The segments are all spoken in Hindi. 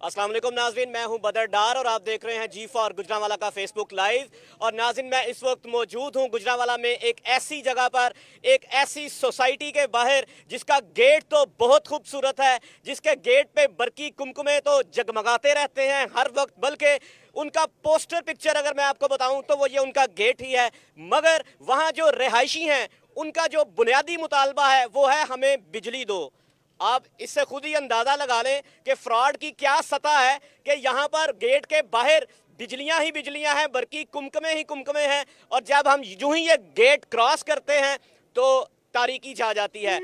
अस्सलाम वालेकुम नाज़रीन, मैं हूं बदर डार और आप देख रहे हैं G4 गुजरांवाला का फेसबुक लाइव। और नाज़रीन, मैं इस वक्त मौजूद हूं गुजरांवाला में एक ऐसी जगह पर, एक ऐसी सोसाइटी के बाहर जिसका गेट तो बहुत खूबसूरत है, जिसके गेट पे बरकी कुमकुमे तो जगमगाते रहते हैं हर वक्त। बल्कि उनका पोस्टर पिक्चर अगर मैं आपको बताऊं तो वो ये उनका गेट ही है। मगर वहाँ जो रिहायशी हैं उनका जो बुनियादी मुतालबा है वो है हमें बिजली दो। आप इससे खुद ही अंदाजा लगा लें कि फ्रॉड की क्या सतह है कि यहाँ पर गेट के बाहर बिजलियां ही बिजलियां हैं, बल्कि कुमकुमे ही कुमकुमे हैं। और जब हम यूं ही ये गेट क्रॉस करते हैं तो तारीकी छा जाती है।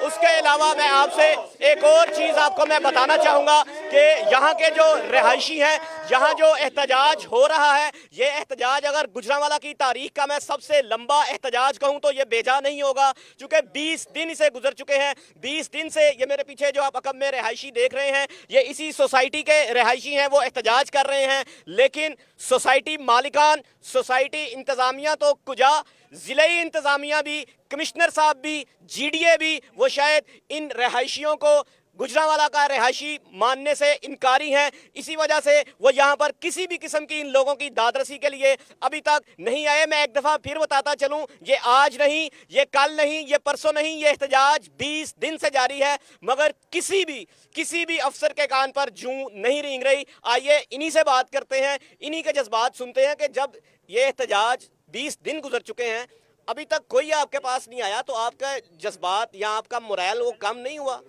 उसके अलावा मैं आपसे एक और चीज़ आपको मैं बताना चाहूँगा कि यहाँ के जो रिहायशी हैं, यहाँ जो एहतजाज हो रहा है, ये एहतजाज अगर गुजरांवाला की तारीख का मैं सबसे लंबा एहतजाज कहूँ तो ये बेजा नहीं होगा, क्योंकि 20 दिन इसे गुजर चुके हैं। 20 दिन से ये मेरे पीछे जो आप अकब में रिहायशी देख रहे हैं, ये इसी सोसाइटी के रिहायशी हैं, वो एहतजाज कर रहे हैं। लेकिन सोसाइटी मालिकान, सोसाइटी इंतज़ामिया तो कुजा, ज़िले इंतज़ामिया भी, कमिश्नर साहब भी, GDA भी, वो शायद इन रिहायशियों को गुजरांवाला का रिहायशी मानने से इनकारी हैं। इसी वजह से वो यहाँ पर किसी भी किस्म की इन लोगों की दादरसी के लिए अभी तक नहीं आए। मैं एक दफ़ा फिर बताता चलूँ, ये आज नहीं, ये कल नहीं, ये परसों नहीं, ये एहतजाज 20 दिन से जारी है, मगर किसी भी अफसर के कान पर जूं नहीं रेंग रही। आइए इन्हीं से बात करते हैं, इन्हीं के जज्बात सुनते हैं कि जब ये एहतजाज 20 दिन गुजर चुके हैं, अभी तक कोई आपके पास नहीं आया, तो आपका जज्बात या आपका मोरल वो कम नहीं हुआ?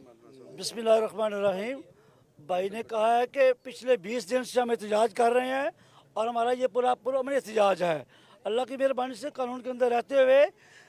बिस्मिल्लाहिर्रहमानिर्रहीम। भाई ने कहा है कि पिछले 20 दिन से हम एहतजाज कर रहे हैं और हमारा ये पूरा अमन एहतजाज है। अल्लाह की मेहरबानी से कानून के अंदर रहते हुए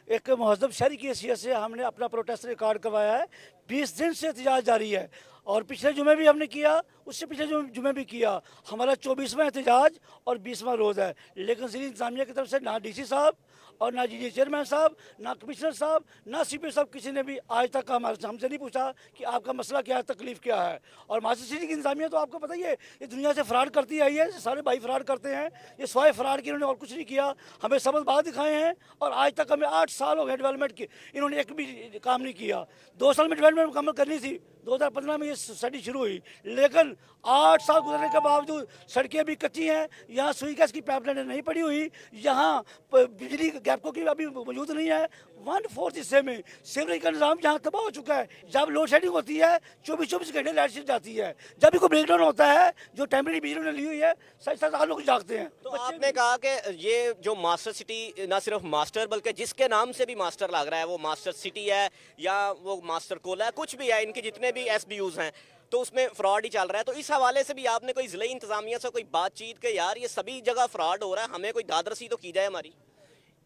एक महज़ब शहरी की हैसियत से हमने अपना प्रोटेस्ट रिकॉर्ड करवाया है। 20 दिन से एहतजाज जारी है और पिछले जुमे भी हमने किया, उससे पिछले जुमे भी किया। हमारा 24वां एहतजाज और 20वां रोज़ है। लेकिन ज़िली इंतज़ामिया की तरफ से ना DC साहब और ना GDA चेयरमैन साहब, ना कमिश्नर साहब, ना CP साहब, किसी ने भी आज तक हमसे नहीं पूछा कि आपका मसला क्या है, तकलीफ़ क्या है। और मास्टर सिटी की इंतजामिया तो आपको पता ही है, ये दुनिया से फ्रॉड करती आई है, सारे भाई फ्रॉड करते हैं। ये स्वाय फ्रॉड की इन्होंने और कुछ नहीं किया। हमें सबक बात दिखाए हैं और आज तक हमें 8 साल हो गए डेवलपमेंट की, इन्होंने एक भी काम नहीं किया। 2 साल में डेवलपमेंट मुकम्मल करनी थी, 2015 में ये स्टडी शुरू हुई, लेकिन 8 साल गुजरने के बावजूद सड़कें भी कच्ची हैं। यहाँ सुई गैस की पाइपलाइन नहीं पड़ी हुई, यहाँ बिजली गैपकों की अभी मौजूद नहीं है। 1/4 हिस्से में सीवरेज का निज़ाम यहाँ तबाह हो चुका है। जब लोड शेडिंग होती है 24 घंटे लाइट शिफ्ट जाती है। जब भी कोई ब्रेकडाउन होता है, जो टेम्परेरी बिजली उन्होंने ली हुई है, 7 लोग जागते हैं। तो आपने कहा कि ये जो मास्टर सिटी ना सिर्फ मास्टर बल्कि जिसके नाम से भी मास्टर लग रहा है, वो मास्टर सिटी है या वो मास्टर कोला है, कुछ भी है, इनके जितने भी SBUs हैं, तो उसमें फ्रॉड ही चल रहा है। तो इस हवाले से भी आपने कोई ज़िले इंतज़ामिया से कोई बातचीत के यार ये सभी जगह फ्रॉड हो रहा है, हमें कोई दादरसी तो की जाए हमारी?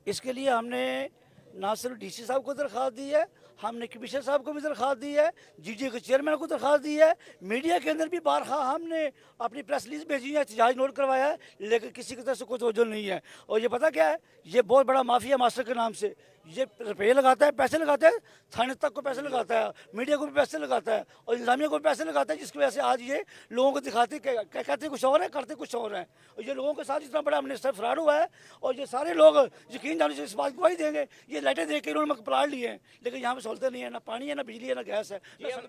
इसके लिए हमने ना सिर्फ DC साहब को दरख्वास्त दी है, हमने कमिश्नर साहब को भी दरख्वास्त दी है, GDA के चेयरमैन को दरख्वास्त दी है, मीडिया के अंदर भी बारहा हमने अपनी प्रेस रिलीज भेजी है, एहतजाज नोट करवाया है, लेकिन किसी की तरफ से कोई तवज्जो नहीं है। और ये पता क्या है, ये बहुत बड़ा माफिया मास्टर के नाम से ये रुपये लगाता है, पैसे लगाता है, थाने तक को पैसे लगाता है, मीडिया को भी पैसे लगाता है और इंतजामिया को भी पैसे लगाता है, जिसकी वजह से आज ये लोगों को दिखाते कहते कुछ और है, करते कुछ और हैं। और ये लोगों के साथ इतना बड़ा हमने फ्रॉड हुआ है और ये सारे लोग यकीन जाने से इस बात गवाही देंगे। ये लाइटें देख के इन्होंने प्लाट लिए हैं, लेकिन यहाँ पे सहूलतें नहीं है, ना पानी है, ना बिजली है, ना गैस है।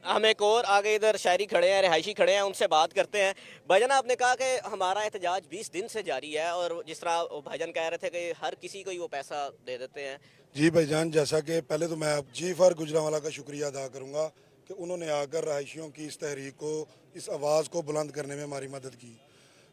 हम एक और आगे इधर शायरी खड़े हैं, रिहायशी खड़े हैं, उनसे बात करते हैं। भाईजान, आपने कहा कि हमारा एहतजाज 20 दिन से जारी है और जिस तरह भाईजान कह रहे थे कि हर किसी को ही वो पैसा दे देते हैं। जी भाईजान, जैसा कि पहले तो मैं G4 गुजरांवाला का शुक्रिया अदा करूंगा कि उन्होंने आकर रहायशियों की इस तहरीक को, इस आवाज़ को बुलंद करने में हमारी मदद की।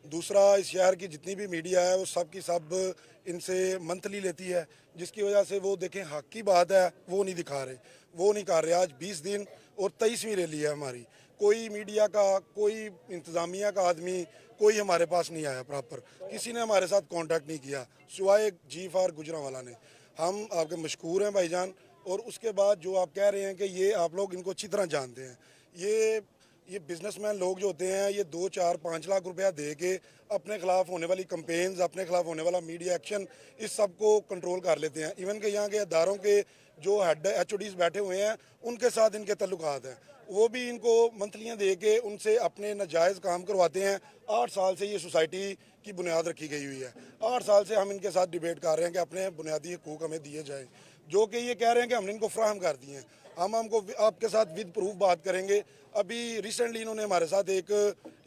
दूसरा, इस शहर की जितनी भी मीडिया है वो सब की सब इनसे मंथली लेती है, जिसकी वजह से वो देखें हक की बात है वो नहीं दिखा रहे, वो नहीं कर रहे। आज 20 दिन और 23वीं रैली है हमारी, कोई मीडिया का, कोई इंतज़ामिया का आदमी कोई हमारे पास नहीं आया प्रॉपर, किसी ने हमारे साथ कांटेक्ट नहीं किया सिवाय G4 गुजरांवाला ने। हम आपके मशकूर हैं भाईजान। और उसके बाद जो आप कह रहे हैं कि ये आप लोग इनको अच्छी तरह जानते हैं, ये बिजनेसमैन लोग जो होते हैं, ये 2, 4, 5 लाख रुपया दे के अपने खिलाफ होने वाली कंपेन्स, अपने खिलाफ होने वाला मीडिया एक्शन, इस सब को कंट्रोल कर लेते हैं। इवन के यहाँ के अदारों के जो हेड HODs बैठे हुए हैं, उनके साथ इनके तल्लुकात हैं, वो भी इनको मंथलियाँ दे के उनसे अपने नाजायज़ काम करवाते हैं। 8 साल से ये सोसाइटी की बुनियाद रखी गई हुई है। 8 साल से हम इनके साथ डिबेट कर रहे हैं कि अपने बुनियादी हकूक़ हमें दिए जाए, जो कि ये कह रहे हैं कि हमने इनको फ्राहम कर दिए हैं। हम हमको आपके साथ विद प्रूफ बात करेंगे। अभी रिसेंटली इन्होंने हमारे साथ एक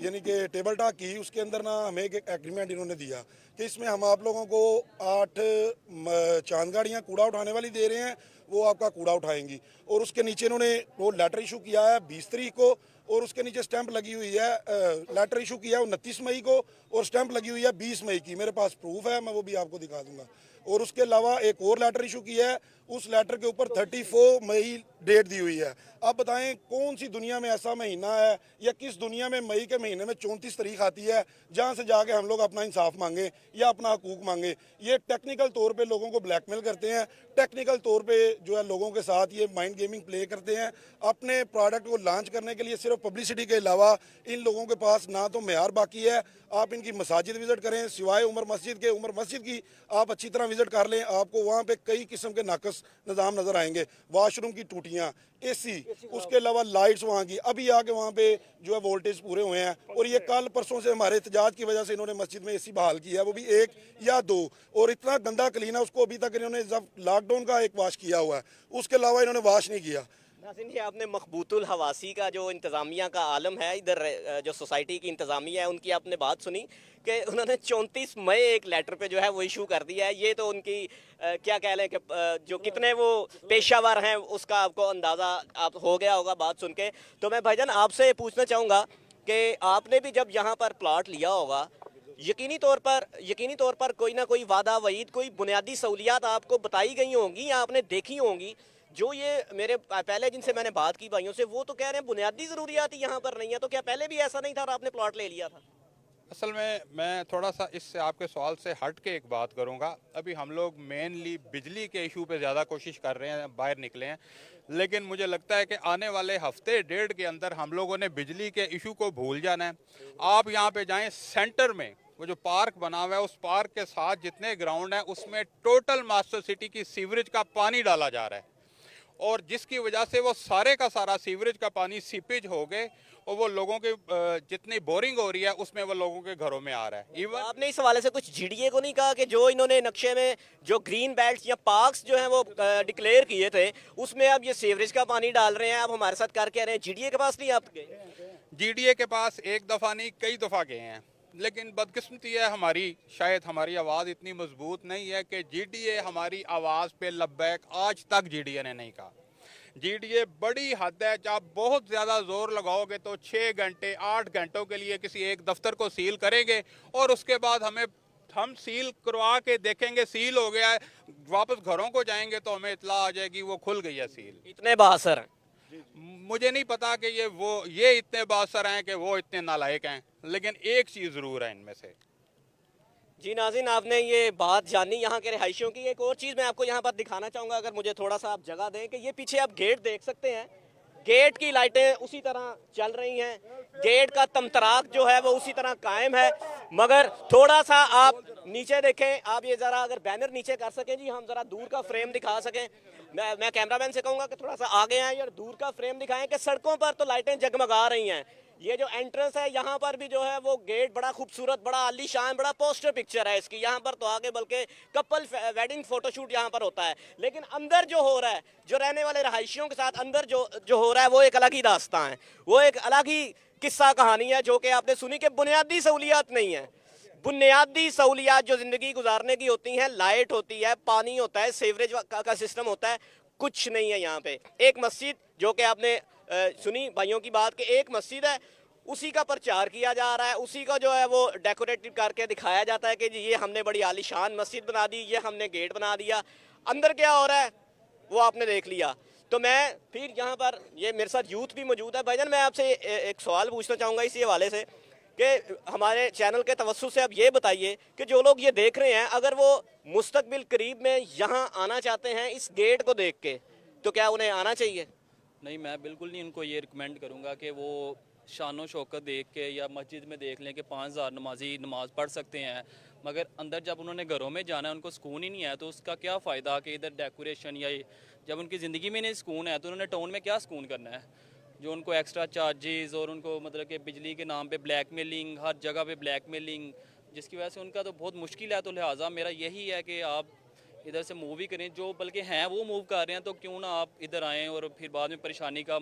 यानी कि टेबल टॉक की, उसके अंदर ना हमें एक एग्रीमेंट इन्होंने दिया कि इसमें हम आप लोगों को 8 चांद गाड़ियाँ कूड़ा उठाने वाली दे रहे हैं, वो आपका कूड़ा उठाएंगी। और उसके नीचे इन्होंने वो लेटर इशू किया है 20 तारीख को, और उसके नीचे स्टैंप लगी हुई है, लेटर इशू किया है 29 मई को, और स्टैंप लगी हुई है 20 मई की। मेरे पास प्रूफ है, मैं वो भी आपको दिखा दूंगा। और उसके अलावा एक और लेटर इशू किया है, उस लेटर के ऊपर 34 मई डेट दी हुई है। आप बताएं कौन सी दुनिया में ऐसा महीना है, या किस दुनिया में मई के महीने में 34 तारीख आती है जहां से जाके हम लोग अपना इंसाफ मांगे या अपना हकूक मांगे। ये टेक्निकल तौर पे लोगों को ब्लैकमेल करते हैं, टेक्निकल तौर पे जो है लोगों के साथ ये माइंड गेमिंग प्ले करते हैं। अपने प्रोडक्ट को लॉन्च करने के लिए सिर्फ पब्लिसिटी के अलावा इन लोगों के पास ना तो मेयार बाकी है। आप इनकी मसाजिद विजिट करें, सिवाय उमर मस्जिद के, उमर मस्जिद की आप अच्छी तरह विजिट कर लें, आपको वहाँ पे कई किस्म के नाकस निज़ाम नज़र आएंगे। वॉशरूम की टूटियाँ, एसी, उसके अलावा लाइट्स वहाँ की, अभी आके वहाँ पे जो है वोल्टेज पूरे हुए हैं। और ये कल परसों से हमारे एहतजाज की वजह से इन्होंने मस्जिद में एसी बहाल किया है, वो भी 1 या 2, और इतना गंदा क्लीन है उसको अभी तक इन्होंने जब लॉकडाउन का एक वाश किया हुआ है, उसके अलावा इन्होंने वाश नहीं किया। नाज़रीन, ये आपने मखबूतुल हवासी का जो इंतज़ामिया का आलम है, इधर जो सोसाइटी की इंतज़ामिया है, उनकी आपने बात सुनी कि उन्होंने 34 मई एक लेटर पे जो है वो इशू कर दिया है। ये तो उनकी क्या कह लें कि जो कितने वो पेशावर हैं उसका आपको अंदाज़ा आप हो गया होगा बात सुन के। तो मैं भाईजान आपसे पूछना चाहूँगा कि आपने भी जब यहाँ पर प्लाट लिया होगा, यकीनी तौर पर कोई ना कोई वादा वईद, कोई बुनियादी सहूलियात आपको बताई गई होंगी या आपने देखी होंगी। जो ये मेरे पहले जिनसे मैंने बात की भाइयों से, वो तो कह रहे हैं बुनियादी ज़रूरियात ही यहाँ पर नहीं है। तो क्या पहले भी ऐसा नहीं था और आपने प्लॉट ले लिया था? असल में मैं थोड़ा सा इससे आपके सवाल से हट के एक बात करूंगा। अभी हम लोग मेनली बिजली के इशू पे ज़्यादा कोशिश कर रहे हैं, बाहर निकले हैं, लेकिन मुझे लगता है कि आने वाले हफ्ते डेढ़ के अंदर हम लोगों ने बिजली के इशू को भूल जाना है। आप यहाँ पे जाएं, सेंटर में वो जो पार्क बना हुआ है, उस पार्क के साथ जितने ग्राउंड हैं उसमें टोटल मास्टर सिटी की सीवरेज का पानी डाला जा रहा है, और जिसकी वजह से वो सारे का सारा सीवरेज का पानी सीपेज हो गए, और वो लोगों के जितनी बोरिंग हो रही है उसमें वो लोगों के घरों में आ रहा है। इवन आपने इस हवाले से कुछ जीडीए को नहीं कहा कि जो इन्होंने नक्शे में जो ग्रीन बेल्ट या पार्क्स जो हैं वो डिक्लेयर किए थे, उसमें अब ये सीवरेज का पानी डाल रहे हैं, आप हमारे साथ कर कह रहे हैं। जीडीए के पास नहीं आप गए? जीडीए के पास एक दफ़ा नहीं कई दफ़ा गए हैं, लेकिन बदकिस्मती है हमारी, शायद हमारी आवाज़ इतनी मजबूत नहीं है कि जीडीए हमारी आवाज़ पे लब्बैक आज तक जीडीए ने नहीं कहा। जीडीए बड़ी हद है, आप बहुत ज़्यादा जोर लगाओगे तो 6 घंटे 8 घंटों के लिए किसी एक दफ्तर को सील करेंगे, और उसके बाद हम सील करवा के देखेंगे सील हो गया है, वापस घरों को जाएंगे तो हमें इतला आ जाएगी वो खुल गई है सील। इतने बासर हैं। मुझे नहीं पता कि ये इतने बासर हैं कि वो इतने नालायक हैं, लेकिन एक चीज़ ज़रूर है इनमें से। जी नाज़रीन, आपने ये बात जानी यहाँ के रिहायशियों की। एक और चीज़ मैं आपको यहाँ पर दिखाना चाहूँगा, अगर मुझे थोड़ा सा आप जगह दें, कि ये पीछे आप गेट देख सकते हैं। गेट की लाइटें उसी तरह चल रही हैं, गेट का तमतराक जो है वो उसी तरह कायम है। मगर थोड़ा सा आप नीचे देखें, आप ये ज़रा अगर बैनर नीचे कर सकें जी, हम ज़रा दूर का फ्रेम दिखा सकें। मैं कैमरामैन से कहूँगा कि थोड़ा सा आगे आएँ और दूर का फ्रेम दिखाएं कि सड़कों पर तो लाइटें जगमगा रही हैं। ये जो एंट्रेंस है यहाँ पर भी जो है वो गेट बड़ा खूबसूरत, बड़ा आलीशान, बड़ा पोस्टर पिक्चर है इसकी। यहाँ पर तो आगे बल्कि कपल वेडिंग फोटोशूट यहाँ पर होता है, लेकिन अंदर जो हो रहा है, जो रहने वाले रहायशियों के साथ अंदर जो हो रहा है, वो एक अलग ही दास्तां है, वो एक अलग ही किस्सा कहानी है, जो कि आपने सुनी कि बुनियादी सहूलियात नहीं है। बुनियादी सहूलियात जो ज़िंदगी गुजारने की होती हैं, लाइट होती है, पानी होता है, सीवरेज का सिस्टम होता है, कुछ नहीं है यहाँ पे। एक मस्जिद जो कि आपने सुनी भाइयों की बात कि एक मस्जिद है, उसी का प्रचार किया जा रहा है, उसी का जो है वो डेकोरेटिव करके दिखाया जाता है कि जी ये हमने बड़ी आलीशान मस्जिद बना दी, ये हमने गेट बना दिया। अंदर क्या हो रहा है वो आपने देख लिया। तो मैं फिर यहाँ पर, ये मेरे साथ यूथ भी मौजूद है। भाईजान, मैं आपसे एक सवाल पूछना चाहूँगा इसी हवाले से कि हमारे चैनल के तवज्जुह से आप ये बताइए कि जो लोग ये देख रहे हैं, अगर वो मुस्तकबिल करीब में यहाँ आना चाहते हैं इस गेट को देख के, तो क्या उन्हें आना चाहिए? नहीं, मैं बिल्कुल नहीं उनको ये रिकमेंड करूँगा कि वो शानो शौकत देख के या मस्जिद में देख लें कि 5000 नमाजी नमाज़ पढ़ सकते हैं, मगर अंदर जब उन्होंने घरों में जाना है उनको सुकून ही नहीं है, तो उसका क्या फ़ायदा कि इधर डेकोरेशन या जब उनकी ज़िंदगी में नहीं सुकून है तो उन्होंने टाउन में क्या सुकून करना है। जो उनको एक्स्ट्रा चार्जेस और उनको मतलब कि बिजली के नाम पे ब्लैकमेलिंग, हर जगह पे ब्लैकमेलिंग, जिसकी वजह से उनका तो बहुत मुश्किल है। तो लिहाजा मेरा यही है कि आप इधर से मूव ही करें, जो बल्कि हैं वो मूव कर रहे हैं, तो क्यों ना आप इधर आएँ और फिर बाद में परेशानी का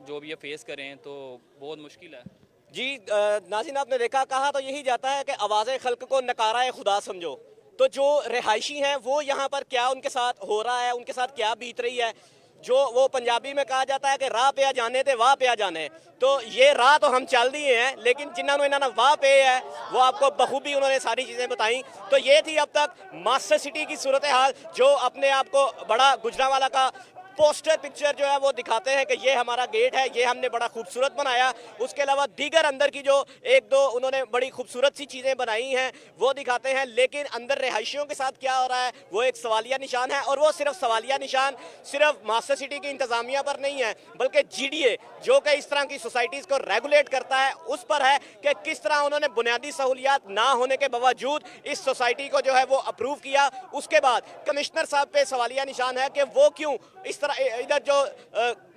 जो भी ये फेस करें, तो बहुत मुश्किल है। जी नाज़रीन, आपने देखा, कहा तो यही जाता है कि आवाज़ खल्क को नकारा खुदा समझो। तो जो रिहायशी हैं वो यहाँ पर क्या उनके साथ हो रहा है, उनके साथ क्या बीत रही है, जो वो पंजाबी में कहा जाता है कि राह पे आ जाने थे वाह पे आ जाने, तो ये राह तो हम चल दिए हैं, लेकिन जिन्होंने इन्होंने वाह पे है वो आपको बखूबी उन्होंने सारी चीज़ें बताई। तो ये थी अब तक मास्टर सिटी की सूरत हाल, जो अपने आप को बड़ा गुजरांवाला का पोस्टर पिक्चर जो है वो दिखाते हैं कि ये हमारा गेट है, ये हमने बड़ा खूबसूरत बनाया। उसके अलावा दीगर अंदर की जो एक दो उन्होंने बड़ी खूबसूरत सी चीज़ें बनाई हैं वो दिखाते हैं, लेकिन अंदर रिहायशियों के साथ क्या हो रहा है वो एक सवालिया निशान है। और वो सिर्फ सवालिया निशान सिर्फ मास्टर सिटी की इंतज़ामिया पर नहीं है, बल्कि GDA जो कि इस तरह की सोसाइटीज़ को रेगुलेट करता है उस पर है कि किस तरह उन्होंने बुनियादी सहूलियात ना होने के बावजूद इस सोसाइटी को जो है वो अप्रूव किया। उसके बाद कमिश्नर साहब पे सवालिया निशान है कि वो क्यों इस तरह इधर जो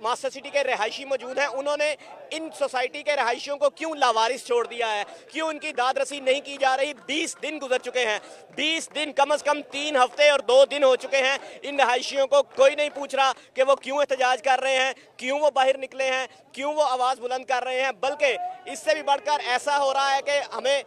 मास्टर सिटी के रहायशी मौजूद हैं उन्होंने इन सोसाइटी के रहायशियों को क्यों लावारिस छोड़ दिया है, क्यों उनकी दाद रसी नहीं की जा रही। 20 दिन गुजर चुके हैं, 20 दिन कम से कम 3 हफ्ते और 2 दिन हो चुके हैं। इन रहायशियों को कोई नहीं पूछ रहा कि वो क्यों एहतजाज कर रहे हैं, क्यों वो बाहर निकले हैं, क्यों वो आवाज़ बुलंद कर रहे हैं। बल्कि इससे भी बढ़कर ऐसा हो रहा है कि हमें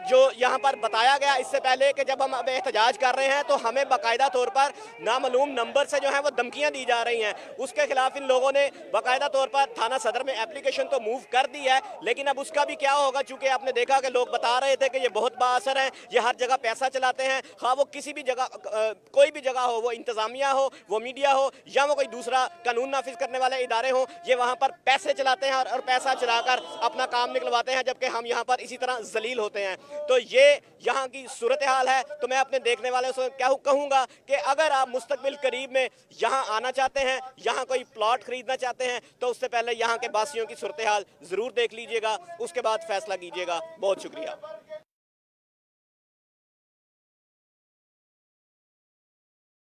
जो यहाँ पर बताया गया इससे पहले कि जब हम अब एहतजाज कर रहे हैं तो हमें बाकायदा तौर पर नामालूम नंबर से जो है वो धमकियाँ दी जा रही हैं। उसके खिलाफ इन लोगों ने बाकायदा तौर पर थाना सदर में एप्लीकेशन तो मूव कर दी है, लेकिन अब उसका भी क्या होगा, चूंकि आपने देखा कि लोग बता रहे थे कि ये बहुत बाअसर हैं, ये हर जगह पैसा चलाते हैं, हाँ वो किसी भी जगह कोई भी जगह हो, वो इंतज़ामिया हो, वो मीडिया हो, या वो कोई दूसरा कानून नाफिज करने वाले इदारे हों, ये वहाँ पर पैसे चलाते हैं और पैसा चलाकर अपना काम निकलवाते हैं, जबकि हम यहाँ पर इसी तरह जलील होते हैं। तो ये यहाँ की सूरत हाल है। तो मैं अपने देखने वालों से क्या कहूँगा कि अगर आप मुस्तकबिल करीब में यहाँ आना चाहते हैं, यहाँ कोई प्लॉट खरीदना चाहते हैं, तो उससे पहले यहाँ के वासियों की सूरत हाल ज़रूर देख लीजिएगा, उसके बाद फैसला कीजिएगा। बहुत शुक्रिया।